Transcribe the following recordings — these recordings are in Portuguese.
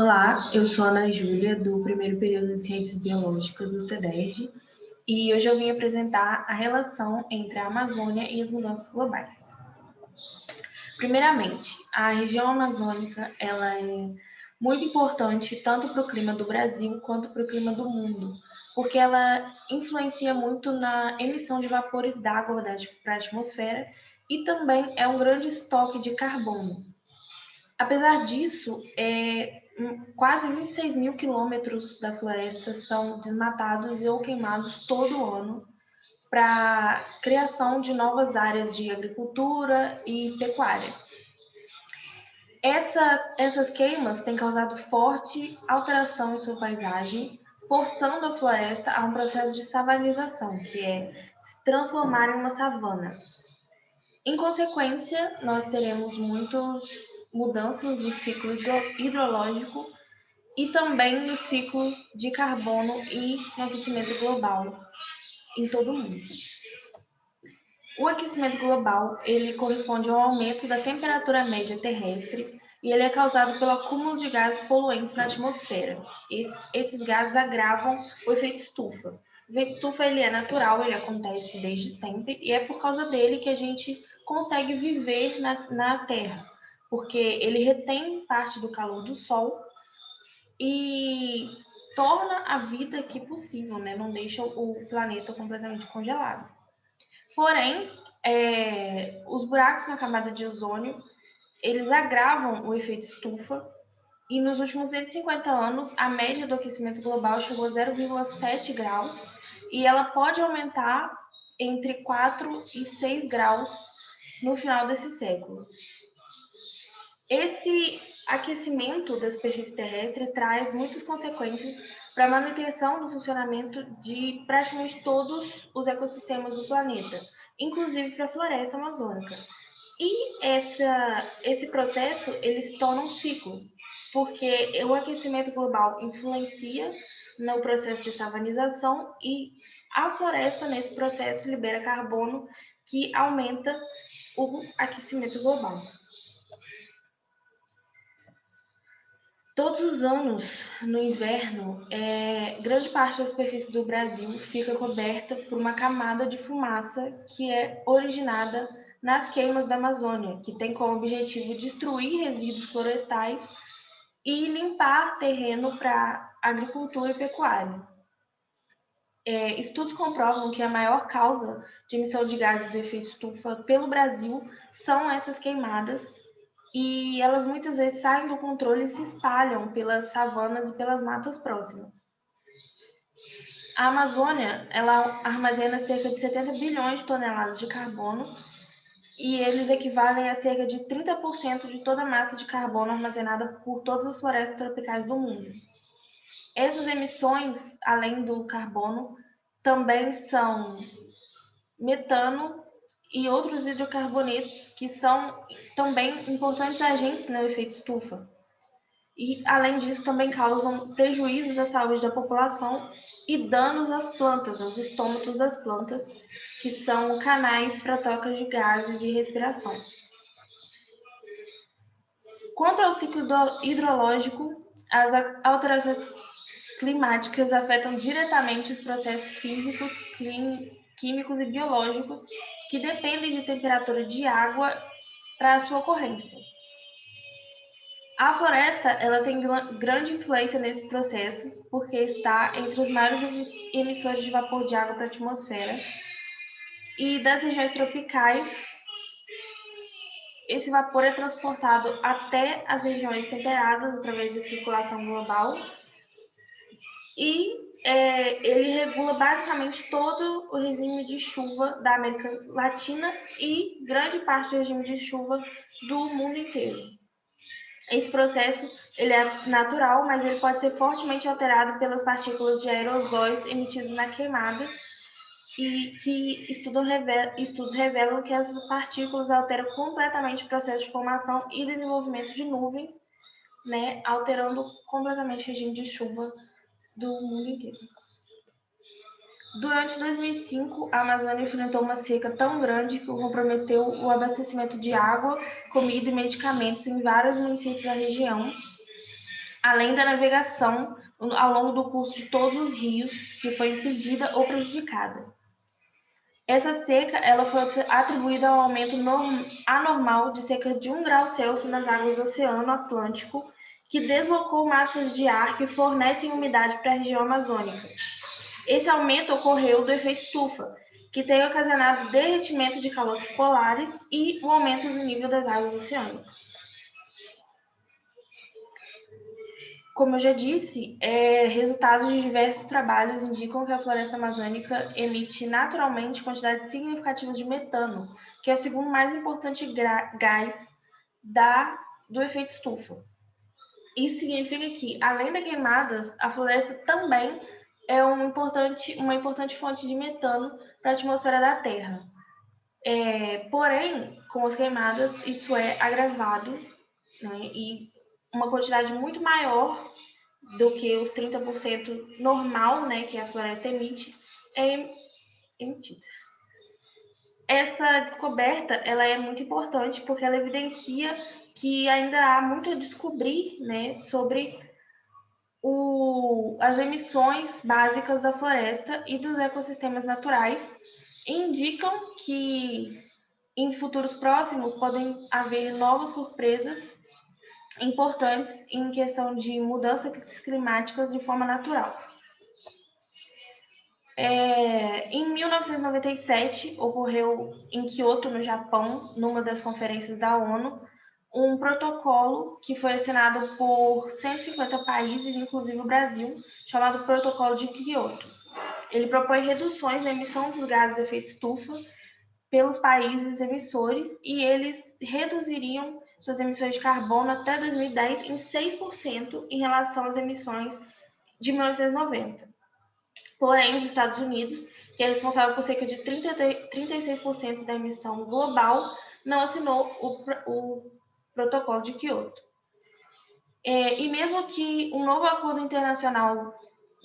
Olá, eu sou a Ana Júlia, do primeiro período de Ciências Biológicas do CEDERJ, e hoje eu vim apresentar a relação entre a Amazônia e as mudanças globais. Primeiramente, a região amazônica ela é muito importante tanto para o clima do Brasil quanto para o clima do mundo, porque ela influencia muito na emissão de vapores d'água para a atmosfera e também é um grande estoque de carbono. Apesar disso, quase 26 mil quilômetros da floresta são desmatados ou queimados todo ano para criação de novas áreas de agricultura e pecuária. Essas queimas têm causado forte alteração em sua paisagem, forçando a floresta a um processo de savanização, que é se transformar em uma savana. Em consequência, nós teremos muitas mudanças no ciclo hidrológico e também no ciclo de carbono e no aquecimento global em todo o mundo. O aquecimento global, ele corresponde ao aumento da temperatura média terrestre e ele é causado pelo acúmulo de gases poluentes na atmosfera. Esses gases agravam o efeito estufa. O efeito estufa ele é natural, ele acontece desde sempre e é por causa dele que a gente consegue viver na Terra, porque ele retém parte do calor do Sol e torna a vida aqui possível, né? Não deixa o planeta completamente congelado. Porém, os buracos na camada de ozônio, eles agravam o efeito estufa e nos últimos 150 anos, a média do aquecimento global chegou a 0,7 graus e ela pode aumentar entre 4 e 6 graus no final desse século. Esse aquecimento da superfície terrestre traz muitas consequências para a manutenção do funcionamento de praticamente todos os ecossistemas do planeta, inclusive para a floresta amazônica. E esse processo ele se torna um ciclo, porque o aquecimento global influencia no processo de savanização e a floresta, nesse processo, libera carbono que aumenta o aquecimento global. Todos os anos, no inverno, grande parte da superfície do Brasil fica coberta por uma camada de fumaça que é originada nas queimas da Amazônia, que tem como objetivo destruir resíduos florestais e limpar terreno para agricultura e pecuária. Estudos comprovam que a maior causa de emissão de gases do efeito estufa pelo Brasil são essas queimadas, e elas muitas vezes saem do controle e se espalham pelas savanas e pelas matas próximas. A Amazônia, ela armazena cerca de 70 bilhões de toneladas de carbono e eles equivalem a cerca de 30% de toda a massa de carbono armazenada por todas as florestas tropicais do mundo. Essas emissões, além do carbono, também são metano e outros hidrocarbonetos que são também importantes agentes no efeito estufa. E, além disso, também causam prejuízos à saúde da população e danos às plantas, aos estômatos das plantas, que são canais para troca de gases de respiração. Quanto ao ciclo hidrológico, as alterações climáticas afetam diretamente os processos físicos, químicos e biológicos que dependem de temperatura de água para a sua ocorrência. A floresta ela tem grande influência nesses processos porque está entre os maiores emissores de vapor de água para a atmosfera e das regiões tropicais esse vapor é transportado até as regiões temperadas através de circulação global e ele regula basicamente todo o regime de chuva da América Latina e grande parte do regime de chuva do mundo inteiro. Esse processo ele é natural, mas ele pode ser fortemente alterado pelas partículas de aerosóis emitidos na queimada e que estudos revelam que essas partículas alteram completamente o processo de formação e desenvolvimento de nuvens, né, alterando completamente o regime de chuva do mundo inteiro. Durante 2005, a Amazônia enfrentou uma seca tão grande que comprometeu o abastecimento de água, comida e medicamentos em vários municípios da região. além da navegação ao longo do curso de todos os rios, que foi impedida ou prejudicada. Essa seca ela foi atribuída ao aumento anormal de cerca de 1 grau Celsius nas águas do Oceano Atlântico, que deslocou massas de ar que fornecem umidade para a região amazônica. Esse aumento ocorreu do efeito estufa, que tem ocasionado derretimento de calotas polares e o aumento do nível das águas oceânicas. Como eu já disse, resultados de diversos trabalhos indicam que a floresta amazônica emite naturalmente quantidades significativas de metano, que é o segundo mais importante gás do efeito estufa. Isso significa que, além das queimadas, a floresta também é uma importante fonte de metano para a atmosfera da Terra. Porém, com as queimadas, isso é agravado, né, e uma quantidade muito maior do que os 30% normal, né, que a floresta emite, é emitida. Essa descoberta ela é muito importante porque ela evidencia que ainda há muito a descobrir, né, sobre as emissões básicas da floresta e dos ecossistemas naturais, e indicam que em futuros próximos podem haver novas surpresas importantes em questão de mudanças climáticas de forma natural. Em 1997, ocorreu em Kyoto, no Japão, numa das conferências da ONU, um protocolo que foi assinado por 150 países, inclusive o Brasil, chamado Protocolo de Kyoto. Ele propõe reduções na emissão dos gases de efeito estufa pelos países emissores e eles reduziriam suas emissões de carbono até 2010 em 6% em relação às emissões de 1990. Porém, os Estados Unidos, que é responsável por cerca de 36% da emissão global, não assinou o Protocolo de Kyoto. E mesmo que um novo acordo internacional,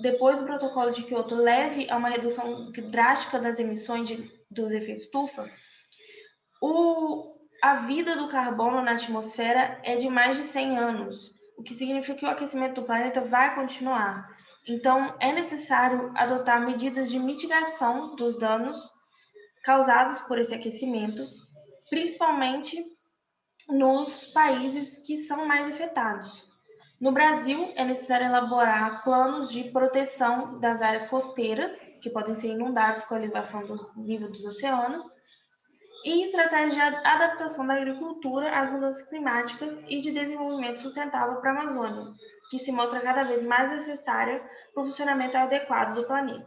depois do Protocolo de Kyoto, leve a uma redução drástica das emissões dos efeitos estufa, a vida do carbono na atmosfera é de mais de 100 anos, o que significa que o aquecimento do planeta vai continuar. Então, é necessário adotar medidas de mitigação dos danos causados por esse aquecimento, principalmente nos países que são mais afetados. No Brasil, é necessário elaborar planos de proteção das áreas costeiras, que podem ser inundadas com a elevação do nível dos oceanos, e estratégias de adaptação da agricultura às mudanças climáticas e de desenvolvimento sustentável para a Amazônia, que se mostra cada vez mais necessária para o funcionamento adequado do planeta.